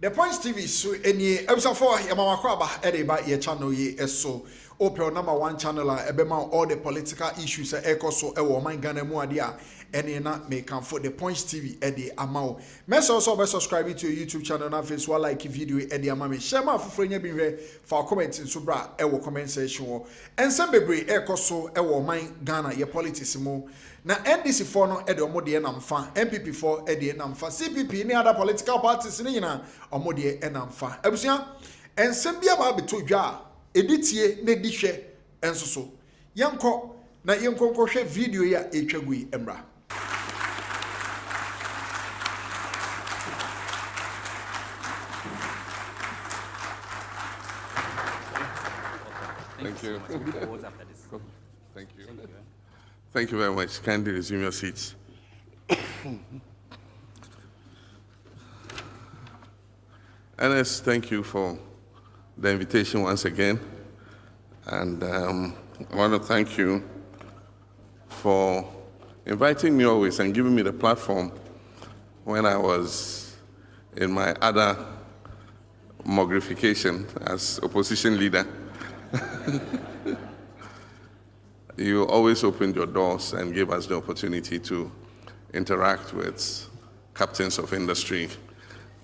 The Punch TV so any episode 4 Yamama Kwaba Edeba ye channel ye so open number 1 channel ebema all the political issues eko so ewo man Ghana mu ade a ene na make am for the Punch TV ede amao. Mess also be subscribe to your YouTube channel na Facebook like video ede amame. Share ma foforo nya bi hwe for comment so bra ewo comment section wo. Ensem bebre eko so ewo man Ghana ye politics mu. Na NDC for no ede omo de namfa, MPP for ede namfa, CPP ni other political parties ni nyina omo de namfa. Ebusua ensem bia ba beto dwa editie na dihwe ensoso. Yenko na yenko hwe video ya etwagui emra. Thank you. Thank you. Thank you very much. Kindly resume your seats. Ernest, thank you for the invitation once again. And I want to thank you for inviting me always and giving me the platform when I was in my other mogrification as opposition leader. You always opened your doors and gave us the opportunity to interact with captains of industry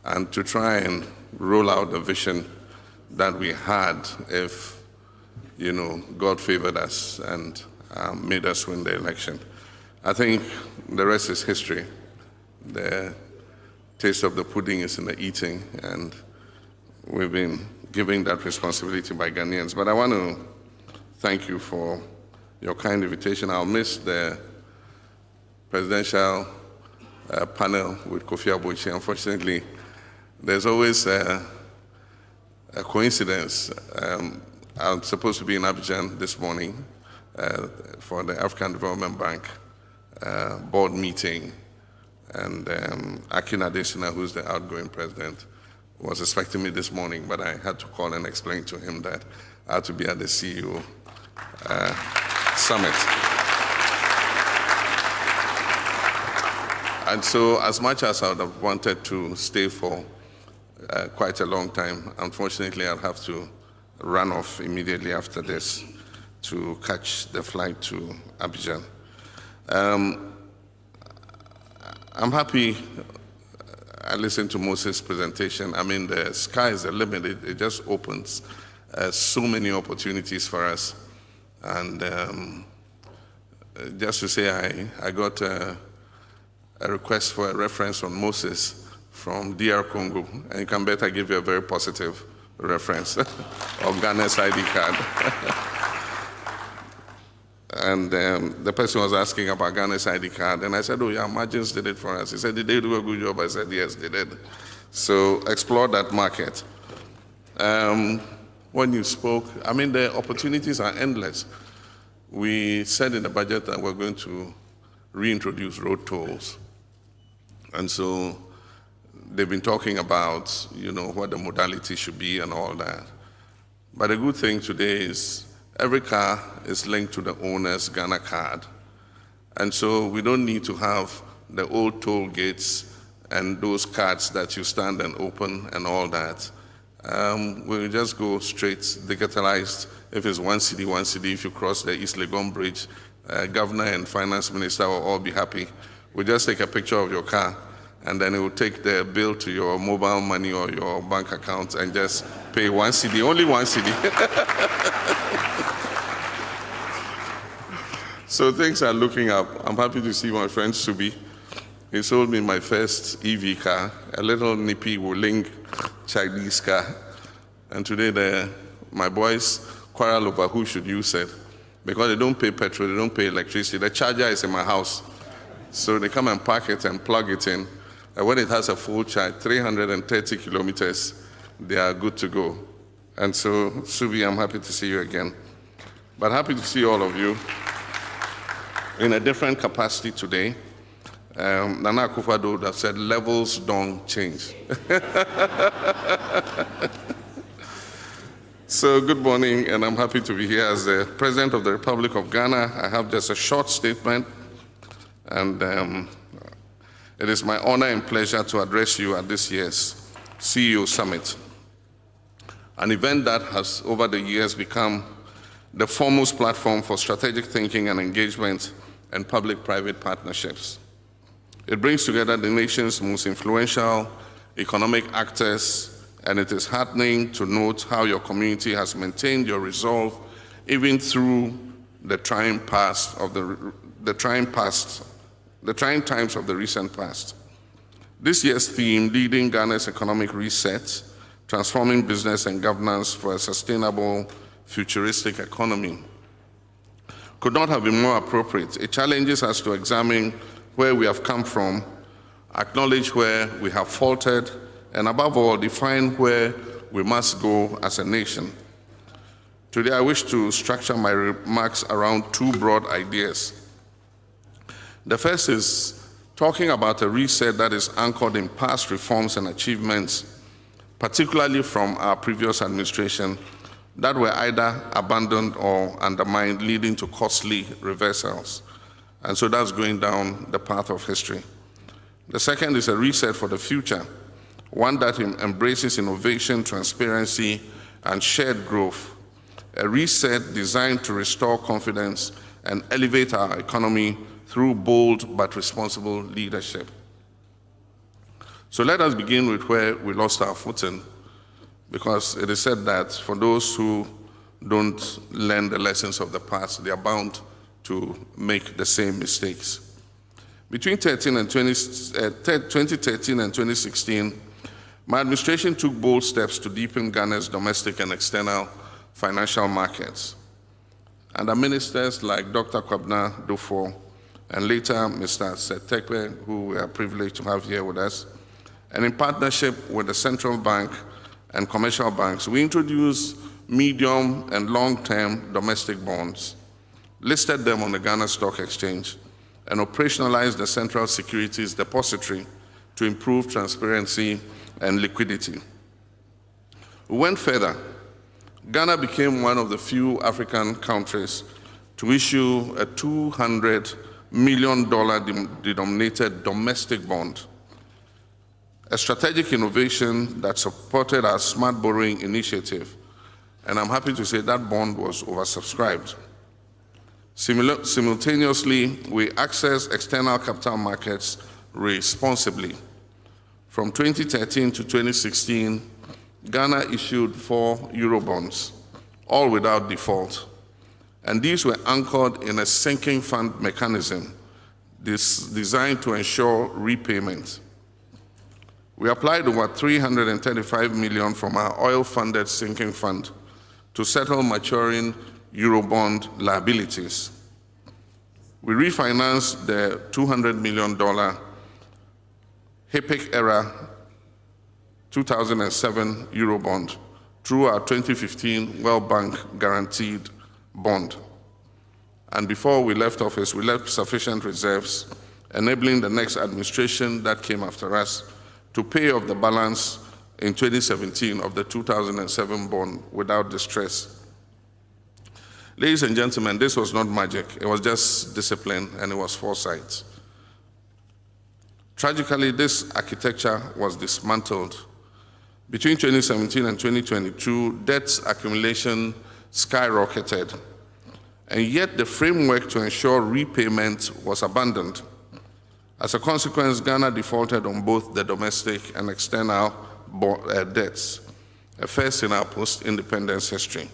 and to try and roll out the vision that we had if, you know, God favored us and made us win the election. I think the rest is history. The taste of the pudding is in the eating, and we've been given that responsibility by Ghanaians. But I want to thank you for your kind invitation. I'll miss the presidential panel with Kofi Aboichi. Unfortunately, there's always a coincidence. I'm supposed to be in Abidjan this morning for the African Development Bank board meeting, and Akin Adesina, who's the outgoing president, was expecting me this morning, but I had to call and explain to him that I had to be at the CEO summit. And so as much as I would have wanted to stay for quite a long time, unfortunately I'll have to run off immediately after this to catch the flight to Abidjan. I'm happy I listened to Moses' presentation. I mean, the sky is the limit. It just opens so many opportunities for us. And just to say, I got a request for a reference on Moses from DR Congo, and you can bet I give you a very positive reference of Ghana's ID card. And the person was asking about Ghana's ID card, and I said, oh yeah, Margins did it for us. He said, did they do a good job? I said, yes, they did. So explore that market. When you spoke, I mean, the opportunities are endless. We said in the budget that we're going to reintroduce road tolls. And so they've been talking about, you know, what the modality should be and all that. But the good thing today is every car is linked to the owner's Ghana card. And so we don't need to have the old toll gates and those cards that you stand and open and all that. We'll just go straight digitalized. If it's one city, if you cross the East Legon Bridge, governor and finance minister will all be happy. We'll just take a picture of your car, and then it will take the bill to your mobile money or your bank account and just pay one cedi, only one cedi. So things are looking up. I'm happy to see my friend Subi. He sold me my first EV car, a little nippy Wuling Chinese car. And today my boys quarrel over who should use it because they don't pay petrol, they don't pay electricity. The charger is in my house. So they come and park it and plug it in. And when it has a full charge, 330 kilometers, they are good to go. And so, Subi, I'm happy to see you again. But happy to see all of you in a different capacity today. Nana Akufo-Addo would have said, levels don't change. So good morning, and I'm happy to be here as the President of the Republic of Ghana. I have just a short statement, and it is my honor and pleasure to address you at this year's CEO Summit, an event that has over the years become the foremost platform for strategic thinking and engagement and public-private partnerships. It brings together the nation's most influential economic actors, and it is heartening to note how your community has maintained your resolve even through the trying times of the recent past. This year's theme, Leading Ghana's Economic Reset, Transforming Business and Governance for a Sustainable Futuristic Economy, could not have been more appropriate. It challenges us to examine where we have come from, acknowledge where we have faltered, and above all, define where we must go as a nation. Today, I wish to structure my remarks around two broad ideas. The first is talking about a reset that is anchored in past reforms and achievements, particularly from our previous administration, that were either abandoned or undermined, leading to costly reversals. And so that's going down the path of history. The second is a reset for the future, one that embraces innovation, transparency, and shared growth. A reset designed to restore confidence and elevate our economy through bold but responsible leadership. So let us begin with where we lost our footing, because it is said that for those who don't learn the lessons of the past, they are bound to make the same mistakes. Between 2013 and 2016, my administration took bold steps to deepen Ghana's domestic and external financial markets. Under ministers like Dr. Kwabena Dufo and later Mr. Setekwe, who we are privileged to have here with us, and in partnership with the central bank and commercial banks, we introduced medium and long-term domestic bonds, listed them on the Ghana Stock Exchange, and operationalized the Central Securities Depository to improve transparency and liquidity. We went further. Ghana became one of the few African countries to issue a $200 million denominated domestic bond, a strategic innovation that supported our smart borrowing initiative. And I'm happy to say that bond was oversubscribed. Simultaneously, we accessed external capital markets responsibly. From 2013 to 2016, Ghana issued 4 Eurobonds, all without default. And these were anchored in a sinking fund mechanism designed to ensure repayment. We applied over $335 million from our oil-funded sinking fund to settle maturing Eurobond liabilities. We refinanced the $200 million HIPIC-era 2007 Eurobond through our 2015 World Bank guaranteed bond. And before we left office, we left sufficient reserves, enabling the next administration that came after us to pay off the balance in 2017 of the 2007 bond without distress. Ladies and gentlemen, this was not magic. It was just discipline and it was foresight. Tragically, this architecture was dismantled. Between 2017 and 2022, debt accumulation skyrocketed, and yet the framework to ensure repayment was abandoned. As a consequence, Ghana defaulted on both the domestic and external debts, a first in our post-independence history.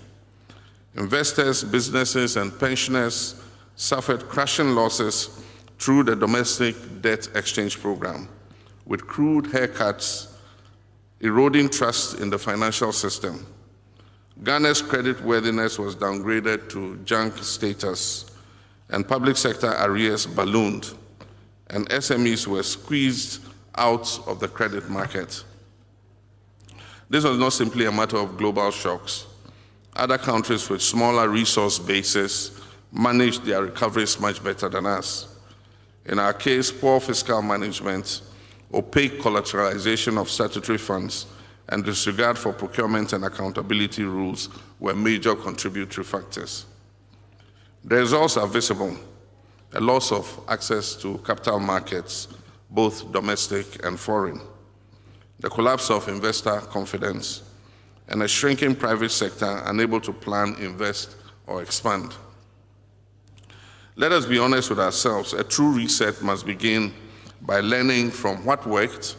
Investors, businesses, and pensioners suffered crushing losses through the domestic debt exchange program, with crude haircuts eroding trust in the financial system. Ghana's creditworthiness was downgraded to junk status, and public sector arrears ballooned, and SMEs were squeezed out of the credit market. This was not simply a matter of global shocks. Other countries with smaller resource bases managed their recoveries much better than us. In our case, poor fiscal management, opaque collateralization of statutory funds, and disregard for procurement and accountability rules were major contributory factors. The results are visible: a loss of access to capital markets, both domestic and foreign. the collapse of investor confidence, and a shrinking private sector unable to plan, invest, or expand. Let us be honest with ourselves. A true reset must begin by learning from what worked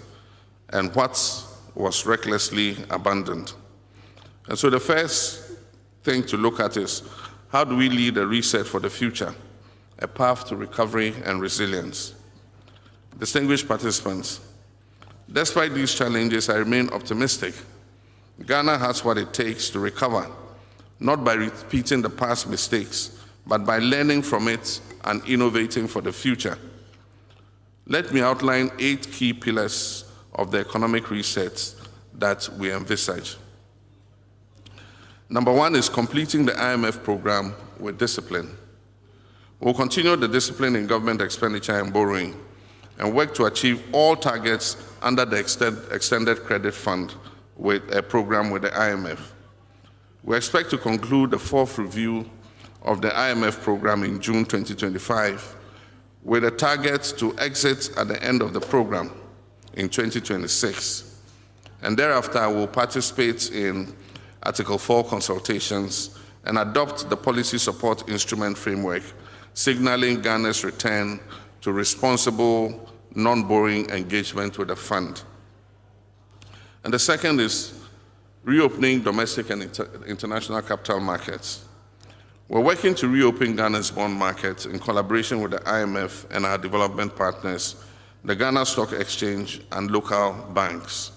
and what was recklessly abandoned. And so the first thing to look at is, how do we lead a reset for the future, a path to recovery and resilience? Distinguished participants, despite these challenges, I remain optimistic. Ghana has what it takes to recover, not by repeating the past mistakes, but by learning from it and innovating for the future. Let me outline 8 key pillars of the economic reset that we envisage. Number 1 is completing the IMF program with discipline. We'll continue the discipline in government expenditure and borrowing and work to achieve all targets under the extended credit fund with a program with the IMF. We expect to conclude the 4th review of the IMF program in June 2025 with a target to exit at the end of the program in 2026. And thereafter, we'll participate in Article 4 consultations and adopt the policy support instrument framework, signaling Ghana's return to responsible, non-borrowing engagement with the fund. And the second is reopening domestic and international capital markets. We're working to reopen Ghana's bond market in collaboration with the IMF and our development partners, the Ghana Stock Exchange and local banks.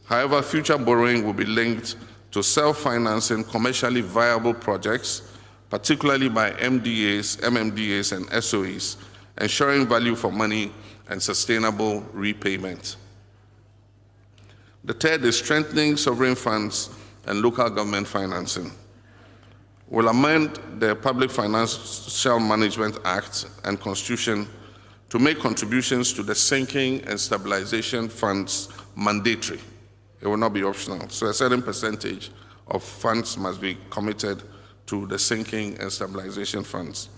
However, future borrowing will be linked to self-financing commercially viable projects, particularly by MDAs, MMDAs, and SOEs, ensuring value for money and sustainable repayment. The third is strengthening sovereign funds and local government financing. We'll amend the Public Financial Management Act and Constitution to make contributions to the sinking and stabilization funds mandatory. It will not be optional. So a certain percentage of funds must be committed to the sinking and stabilization funds.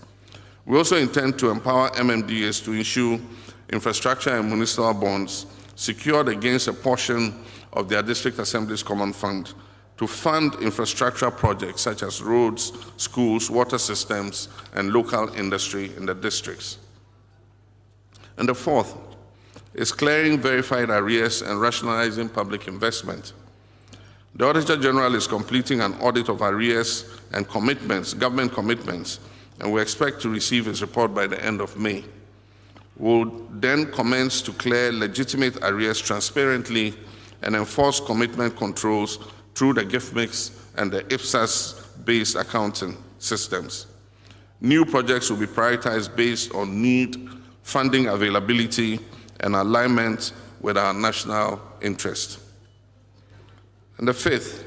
We also intend to empower MMDAs to issue infrastructure and municipal bonds secured against a portion of their district assemblies common fund to fund infrastructure projects such as roads, schools, water systems, and local industry in the districts. And the fourth is clearing verified arrears and rationalizing public investment. The Auditor General is completing an audit of arrears and commitments, government commitments, and we expect to receive his report by the end of May. We'll then commence to clear legitimate arrears transparently and enforce commitment controls through the gift mix and the IPSAS-based accounting systems. New projects will be prioritized based on need, funding availability, and alignment with our national interest. And the fifth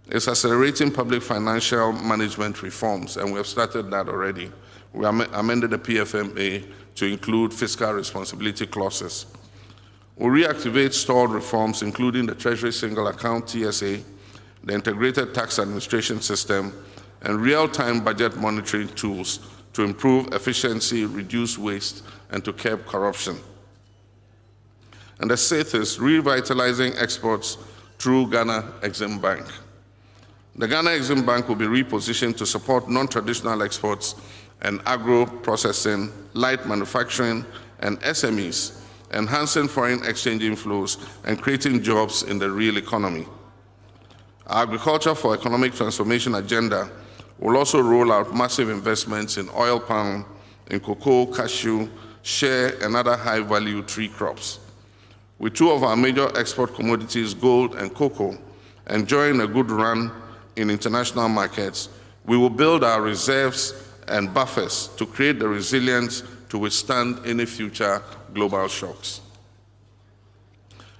is accelerating public financial management reforms, and we have started that already. We amended the PFMA to include fiscal responsibility clauses. We'll reactivate stalled reforms, including the Treasury Single Account, TSA, the Integrated Tax Administration System, and real-time budget monitoring tools to improve efficiency, reduce waste, and to curb corruption. And the sixth is revitalizing exports through Ghana Exim Bank. The Ghana Exim Bank will be repositioned to support non-traditional exports and agro-processing, light manufacturing, and SMEs, enhancing foreign exchange inflows and creating jobs in the real economy. Our Agriculture for Economic Transformation agenda will also roll out massive investments in oil palm, in cocoa, cashew, shea, and other high-value tree crops. With two of our major export commodities, gold and cocoa, enjoying a good run in international markets, we will build our reserves and buffers to create the resilience to withstand any future global shocks.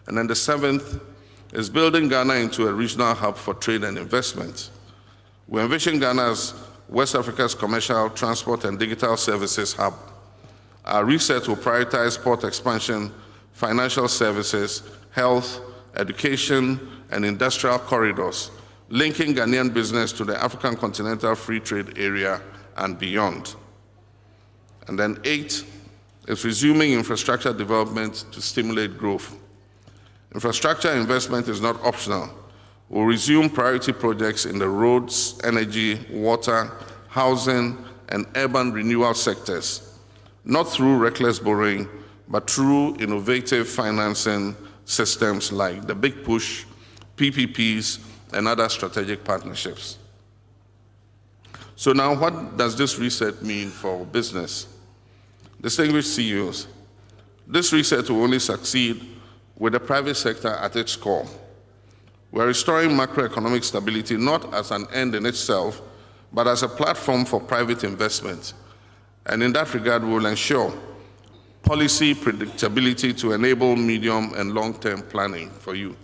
And then the seventh is building Ghana into a regional hub for trade and investment. We envision Ghana as West Africa's commercial, transport, and digital services hub. Our reset will prioritize port expansion, financial services, health, education, and industrial corridors, linking Ghanaian business to the African Continental Free Trade Area and beyond. And then 8 is resuming infrastructure development to stimulate growth. Infrastructure investment is not optional. We'll resume priority projects in the roads, energy, water, housing, and urban renewal sectors, not through reckless borrowing, but through innovative financing systems like the Big Push, PPPs, and other strategic partnerships. So now, what does this reset mean for business? Distinguished CEOs, this reset will only succeed with the private sector at its core. We're restoring macroeconomic stability not as an end in itself, but as a platform for private investment. And in that regard, we will ensure policy predictability to enable medium and long-term planning for you.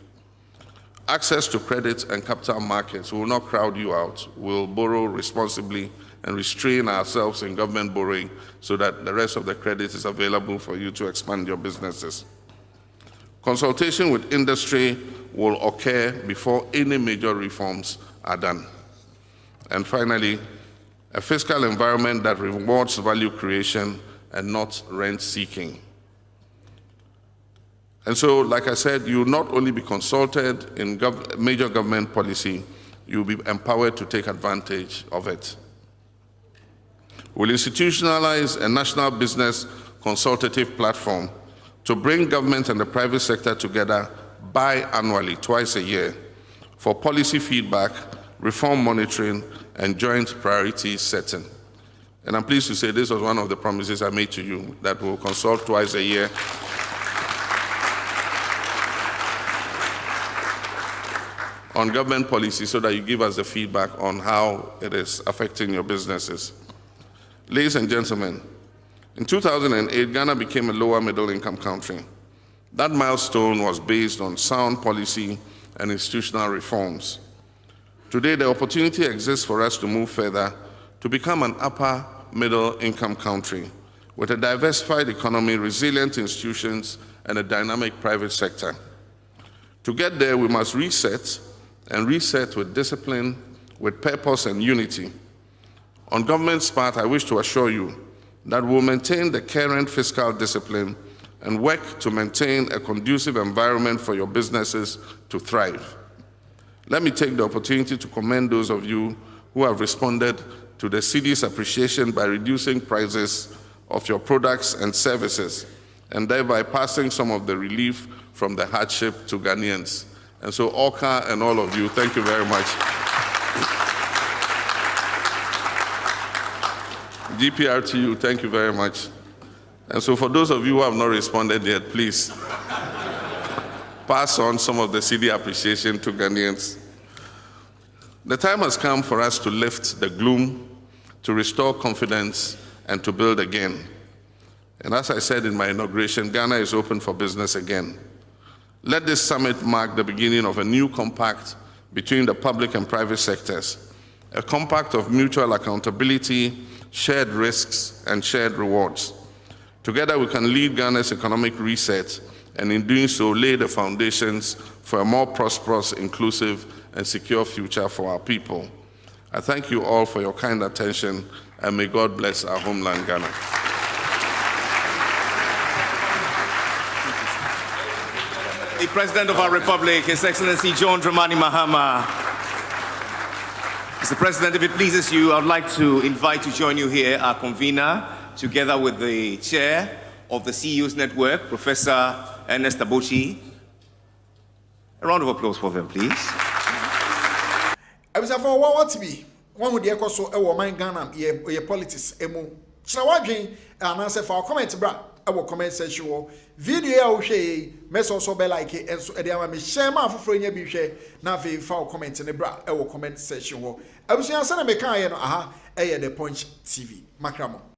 Access to credit and capital markets will not crowd you out. We'll borrow responsibly and restrain ourselves in government borrowing so that the rest of the credit is available for you to expand your businesses. Consultation with industry will occur before any major reforms are done. And finally, a fiscal environment that rewards value creation and not rent seeking. And so, like I said, you will not only be consulted in major government policy, you will be empowered to take advantage of it. We'll institutionalize a national business consultative platform to bring government and the private sector together biannually, twice a year, for policy feedback, reform monitoring, and joint priority setting. And I'm pleased to say this was one of the promises I made to you, that we'll consult twice a year on government policy so that you give us the feedback on how it is affecting your businesses. Ladies and gentlemen, in 2008, Ghana became a lower middle income country. That milestone was based on sound policy and institutional reforms. Today, the opportunity exists for us to move further to become an upper middle income country with a diversified economy, resilient institutions, and a dynamic private sector. To get there, we must reset, and reset with discipline, with purpose and unity. On government's part, I wish to assure you that we'll maintain the current fiscal discipline and work to maintain a conducive environment for your businesses to thrive. Let me take the opportunity to commend those of you who have responded to the cedi's appreciation by reducing prices of your products and services, and thereby passing some of the relief from the hardship to Ghanaians. And so, Oka and all of you, thank you very much. GPRTU, thank you very much. And so for those of you who have not responded yet, please pass on some of the cedi appreciation to Ghanaians. The time has come for us to lift the gloom, to restore confidence, and to build again. And as I said in my inauguration, Ghana is open for business again. Let this summit mark the beginning of a new compact between the public and private sectors, a compact of mutual accountability, shared risks, and shared rewards. Together, we can lead Ghana's economic reset, and in doing so, lay the foundations for a more prosperous, inclusive, and secure future for our people. I thank you all for your kind attention, and may God bless our homeland, Ghana. The President of our Republic, His Excellency John Dramani Mahama. Mr. President, if it pleases you, I would like to invite to join you here, our convener, together with the chair of the CEOs Network, Professor Ernest Abochi. A round of applause for them, please. I was for what to be. One with the echo so a man Ghana, your politics, emo. So what dream and answer for our comments, bra. I will comment sexual video. Mess also be like it, and so I share my friend. You be share now. For comment in the bra, I will comment sexual. I was saying, I said, I make the Punch TV. Macramo.